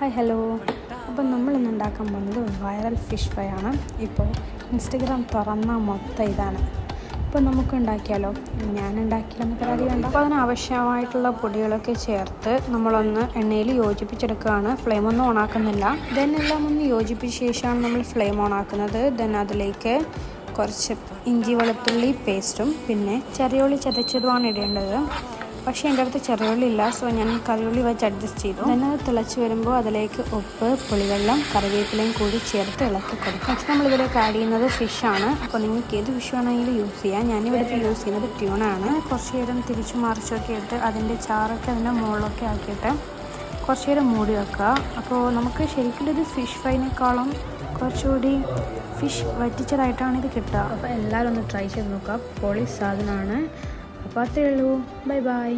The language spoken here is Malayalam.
Hi hello. അപ്പം നമ്മളിന്ന് ഉണ്ടാക്കാൻ പോകുന്നത് വൈറൽ ഫിഷ് ഫ്രൈ ആണ്. ഇപ്പോൾ ഇൻസ്റ്റഗ്രാം തുറന്നാൽ മൊത്തം ഇതാണ്. അപ്പോൾ നമുക്ക് ഉണ്ടാക്കിയാലോ? ഞാൻ ഉണ്ടാക്കിയില്ലെന്ന് പരാതി വേണ്ട. അപ്പോൾ അതിനാവശ്യമായിട്ടുള്ള പൊടികളൊക്കെ ചേർത്ത് നമ്മളൊന്ന് എണ്ണയിൽ യോജിപ്പിച്ചെടുക്കുകയാണ്. ഫ്ലെയിമൊന്നും ഓണാക്കുന്നില്ല. ദെൻ എല്ലാം ഒന്ന് യോജിപ്പിച്ച ശേഷമാണ് നമ്മൾ ഫ്ലെയിം ഓണാക്കുന്നത്. ദെൻ അതിലേക്ക് കുറച്ച് ഇഞ്ചി വെളുത്തുള്ളി പേസ്റ്റും പിന്നെ ചെറിയുള്ളി ചതച്ചതുമാണ് ഇടേണ്ടത്. പക്ഷേ എൻ്റെ അടുത്ത് ചെറിയുള്ളി ഇല്ല, സോ ഞാൻ കറിയുള്ളി വെച്ച് അഡ്ജസ്റ്റ് ചെയ്തു. then അത് തിളച്ച് വരുമ്പോൾ അതിലേക്ക് ഉപ്പ്, പുളിവെള്ളം, കറിവേപ്പിലയും കൂടി ചേർത്ത് ഇളക്കി കൊടുക്കും. നെക്സ്റ്റ് നമ്മളിതിലേക്ക് ആഡ് ചെയ്യുന്നത് ഫിഷാണ്. അപ്പോൾ നിങ്ങൾക്ക് ഏത് ഫിഷ് വേണമെങ്കിലും യൂസ് ചെയ്യാം. ഞാനിവിടെ യൂസ് ചെയ്യുന്നത് ട്യൂണാണ്. കുറച്ച് നേരം തിരിച്ചു മറിച്ചൊക്കെ ഇട്ട് അതിൻ്റെ ചാറൊക്കെ അതിൻ്റെ മുകളിലൊക്കെ ആക്കിയിട്ട് കുറച്ച് നേരം മൂടി വെക്കുക. അപ്പോൾ നമുക്ക് ശരിക്കും ഇത് ഫിഷ് ഫ്രൈനേക്കാളും കുറച്ചുകൂടി ഫിഷ് വറ്റിച്ചതായിട്ടാണ് ഇത് കിട്ടുക. അപ്പോൾ എല്ലാവരും ഒന്ന് ട്രൈ ചെയ്ത് നോക്കുക. പൊളി സാധനമാണ്. അപ്പോൾ അത്രയേ ഉള്ളൂ. Bye bye.